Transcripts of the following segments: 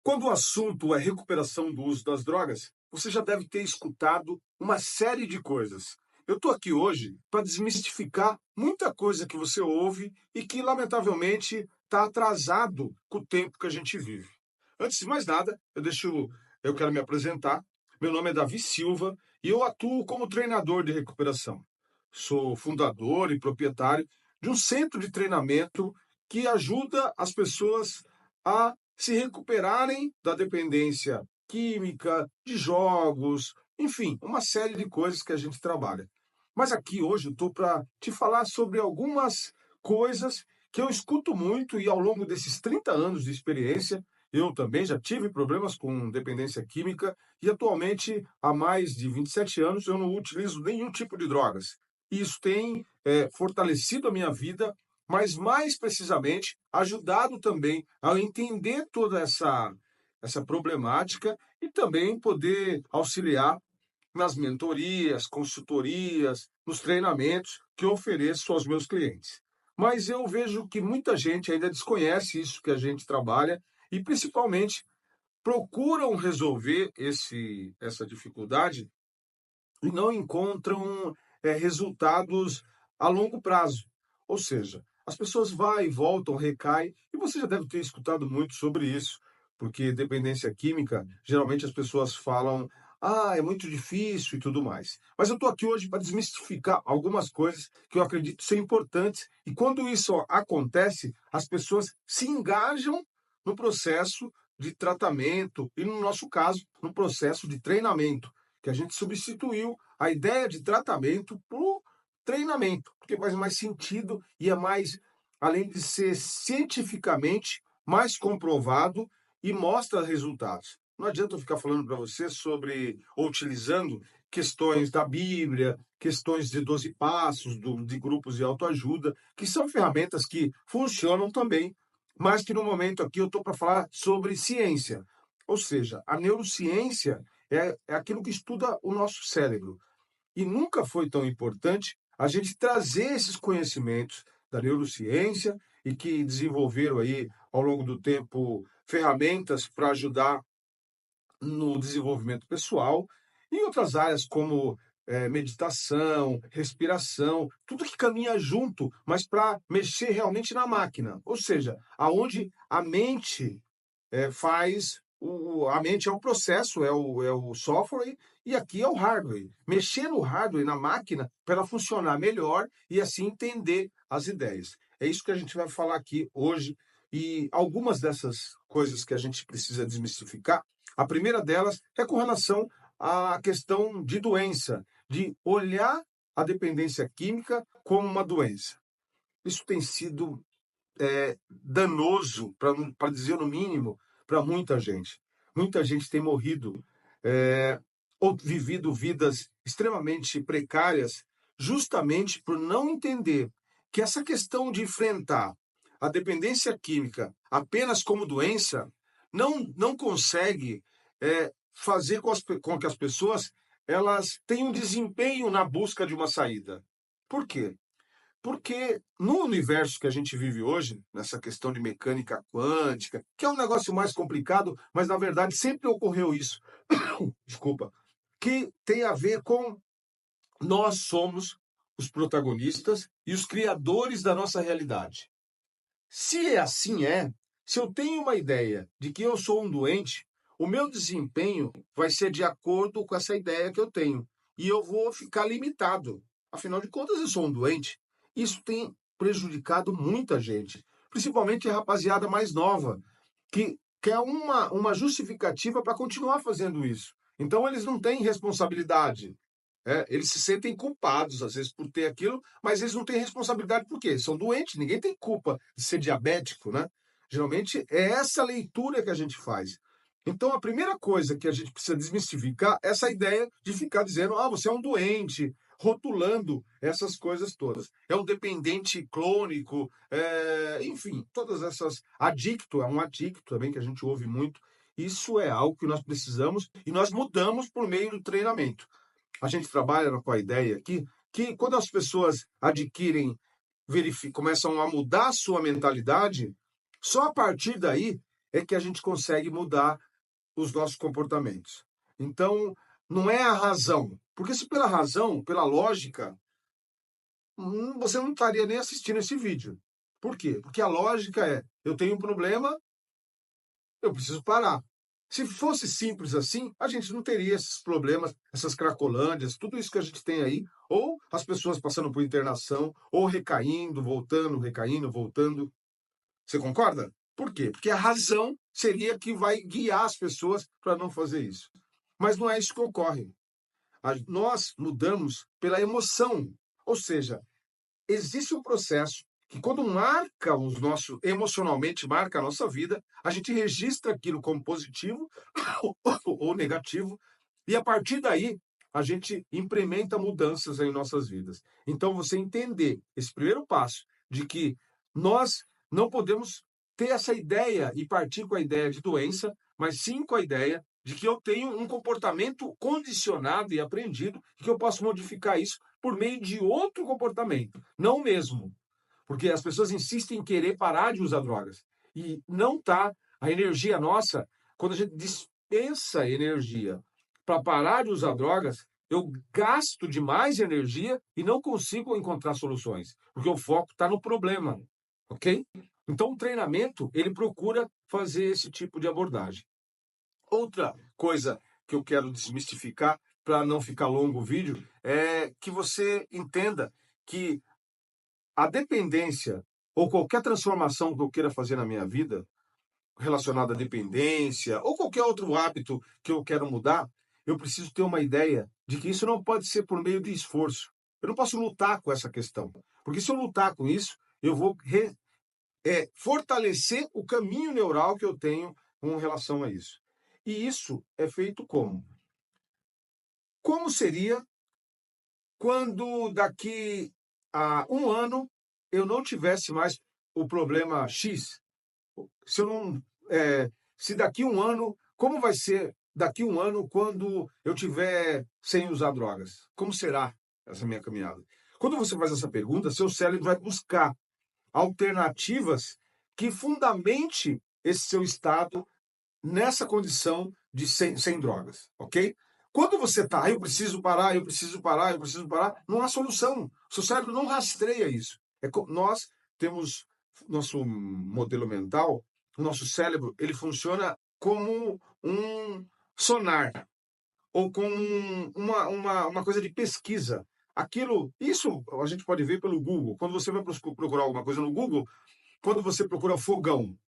Quando o assunto é recuperação do uso das drogas, você já deve ter escutado uma série de coisas. Eu estou aqui hoje para desmistificar muita coisa que você ouve e que, lamentavelmente, está atrasado com o tempo que a gente vive. Antes de mais nada, eu quero me apresentar. Meu nome é Davi Silva e eu atuo como treinador de recuperação. Sou fundador e proprietário de um centro de treinamento que ajuda as pessoas a se recuperarem da dependência química, de jogos, enfim, uma série de coisas que a gente trabalha. Mas aqui hoje eu estou para te falar sobre algumas coisas que eu escuto muito e ao longo desses 30 anos de experiência, eu também já tive problemas com dependência química e atualmente, há mais de 27 anos, eu não utilizo nenhum tipo de drogas. E isso tem fortalecido a minha vida, mas mais precisamente ajudado também a entender toda essa problemática e também poder auxiliar nas mentorias, consultorias, nos treinamentos que eu ofereço aos meus clientes. Mas eu vejo que muita gente ainda desconhece isso que a gente trabalha e, principalmente, procuram resolver essa dificuldade e não encontram resultados a longo prazo. Ou seja, as pessoas vão e voltam, recaem, e você já deve ter escutado muito sobre isso, porque dependência química, geralmente as pessoas falam, é muito difícil e tudo mais. Mas eu estou aqui hoje para desmistificar algumas coisas que eu acredito ser importantes, e quando isso acontece, as pessoas se engajam no processo de tratamento e, no nosso caso, no processo de treinamento, que a gente substituiu a ideia de tratamento por treinamento, porque faz mais sentido e é mais, além de ser cientificamente mais comprovado e mostra resultados. Não adianta eu ficar falando para você sobre, ou utilizando questões da Bíblia, questões de 12 passos, de grupos de autoajuda, que são ferramentas que funcionam também, mas que no momento aqui eu estou para falar sobre ciência. Ou seja, a neurociência é aquilo que estuda o nosso cérebro. E nunca foi tão importante a gente trazer esses conhecimentos da neurociência e que desenvolveram aí, ao longo do tempo, ferramentas para ajudar no desenvolvimento pessoal, e em outras áreas como meditação, respiração, tudo que caminha junto, mas para mexer realmente na máquina. Ou seja, aonde a mente faz a mente é o processo, é o software, e aqui é o hardware. Mexer no hardware, na máquina, para ela funcionar melhor e assim entender as ideias. É isso que a gente vai falar aqui hoje. E algumas dessas coisas que a gente precisa desmistificar, a primeira delas é com relação à questão de doença, de olhar a dependência química como uma doença. Isso tem sido danoso, para dizer no mínimo, para muita gente. Muita gente tem morrido ou vivido vidas extremamente precárias, justamente por não entender que essa questão de enfrentar a dependência química apenas como doença não consegue fazer com que as pessoas elas tenham desempenho na busca de uma saída. Por quê? Porque no universo que a gente vive hoje, nessa questão de mecânica quântica, que é um negócio mais complicado, mas na verdade sempre ocorreu isso, desculpa, que tem a ver com nós somos os protagonistas e os criadores da nossa realidade. Se assim se eu tenho uma ideia de que eu sou um doente, o meu desempenho vai ser de acordo com essa ideia que eu tenho. E eu vou ficar limitado. Afinal de contas, eu sou um doente. Isso tem prejudicado muita gente, principalmente a rapaziada mais nova, que quer uma justificativa para continuar fazendo isso. Então, eles não têm responsabilidade. Eles se sentem culpados, às vezes, por ter aquilo, mas eles não têm responsabilidade por quê? Eles são doentes, ninguém tem culpa de ser diabético, né? Geralmente é essa leitura que a gente faz. Então, a primeira coisa que a gente precisa desmistificar é essa ideia de ficar dizendo, você é um doente, rotulando essas coisas todas. É um dependente crônico, enfim, todas essas. Adicto, é um adicto também que a gente ouve muito. Isso é algo que nós precisamos e nós mudamos por meio do treinamento. A gente trabalha com a ideia aqui que quando as pessoas adquirem, começam a mudar a sua mentalidade, só a partir daí é que a gente consegue mudar os nossos comportamentos. Então, não é a razão. Porque se pela razão, pela lógica, você não estaria nem assistindo esse vídeo. Por quê? Porque a lógica é, eu tenho um problema, eu preciso parar. Se fosse simples assim, a gente não teria esses problemas, essas cracolândias, tudo isso que a gente tem aí, ou as pessoas passando por internação, ou recaindo, voltando, recaindo, voltando. Você concorda? Por quê? Porque a razão seria que vai guiar as pessoas para não fazer isso. Mas não é isso que ocorre. Nós mudamos pela emoção. Ou seja, existe um processo que quando marca os nossos, emocionalmente marca a nossa vida, a gente registra aquilo como positivo ou negativo, e a partir daí a gente implementa mudanças em nossas vidas. Então você entender esse primeiro passo de que nós não podemos ter essa ideia e partir com a ideia de doença, mas sim com a ideia de que eu tenho um comportamento condicionado e aprendido e que eu posso modificar isso por meio de outro comportamento, não o mesmo. Porque as pessoas insistem em querer parar de usar drogas. E não tá. A energia nossa, quando a gente dispensa energia para parar de usar drogas, eu gasto demais energia e não consigo encontrar soluções, porque o foco está no problema, ok? Então, o treinamento, ele procura fazer esse tipo de abordagem. Outra coisa que eu quero desmistificar, para não ficar longo o vídeo, é que você entenda que a dependência ou qualquer transformação que eu queira fazer na minha vida, relacionada à dependência, ou qualquer outro hábito que eu quero mudar, eu preciso ter uma ideia de que isso não pode ser por meio de esforço. Eu não posso lutar com essa questão. Porque se eu lutar com isso, eu vou fortalecer o caminho neural que eu tenho com relação a isso. E isso é feito como? Como seria quando daqui a um ano eu não tivesse mais o problema X? Se eu não, se daqui um ano, como vai ser daqui um ano quando eu tiver sem usar drogas? Como será essa minha caminhada? Quando você faz essa pergunta, seu cérebro vai buscar alternativas que fundamente esse seu estado nessa condição de sem drogas, ok? Quando você está, eu preciso parar, eu preciso parar, eu preciso parar, não há solução. O seu cérebro não rastreia isso. Nós temos nosso modelo mental, o nosso cérebro, ele funciona como um sonar ou como uma coisa de pesquisa. Isso a gente pode ver pelo Google. Quando você vai procurar alguma coisa no Google, quando você procura fogão,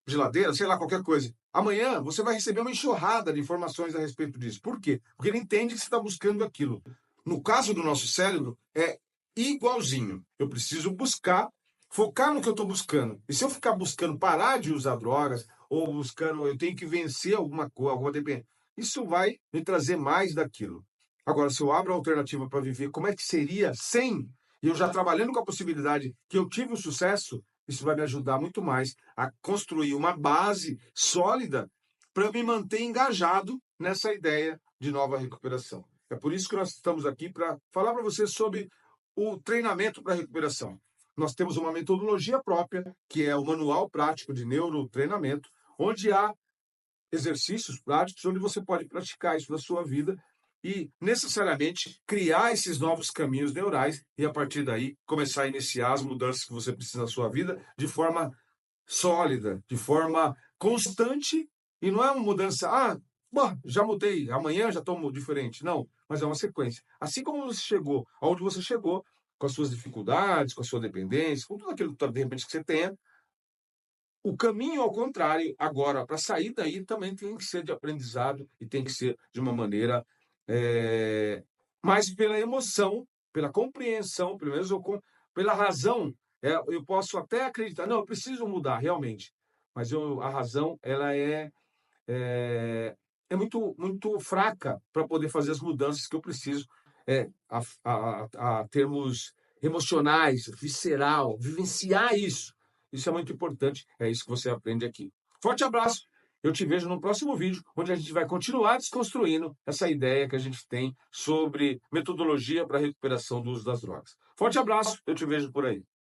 geladeira, sei lá, qualquer coisa. Amanhã você vai receber uma enxurrada de informações a respeito disso. Por quê? Porque ele entende que você está buscando aquilo. No caso do nosso cérebro, é igualzinho. Eu preciso buscar, focar no que eu estou buscando. E se eu ficar buscando parar de usar drogas, ou buscando, eu tenho que vencer alguma coisa, alguma dependência, isso vai me trazer mais daquilo. Agora, se eu abro a alternativa para viver, como é que seria sem? E eu já trabalhando com a possibilidade que eu tive o sucesso, isso vai me ajudar muito mais a construir uma base sólida para me manter engajado nessa ideia de nova recuperação. É por isso que nós estamos aqui para falar para você sobre o treinamento para recuperação. Nós temos uma metodologia própria, que é o Manual Prático de Neurotreinamento, onde há exercícios práticos onde você pode praticar isso na sua vida e necessariamente criar esses novos caminhos neurais e a partir daí começar a iniciar as mudanças que você precisa na sua vida de forma sólida, de forma constante e não é uma mudança, bom, já mudei, amanhã já estou diferente. Não, mas é uma sequência. Assim como você chegou aonde você chegou, com as suas dificuldades, com a sua dependência, com tudo aquilo que de repente que você tenha, o caminho ao contrário, agora, para sair daí, também tem que ser de aprendizado e tem que ser de uma maneira mais pela emoção, pela compreensão, pelo menos pela razão. Eu posso até acreditar, não, eu preciso mudar, realmente. Mas a razão, ela é muito, muito fraca para poder fazer as mudanças que eu preciso a termos emocionais, visceral, vivenciar isso. Isso é muito importante, é isso que você aprende aqui. Forte abraço, eu te vejo no próximo vídeo, onde a gente vai continuar desconstruindo essa ideia que a gente tem sobre metodologia para a recuperação do uso das drogas. Forte abraço, eu te vejo por aí.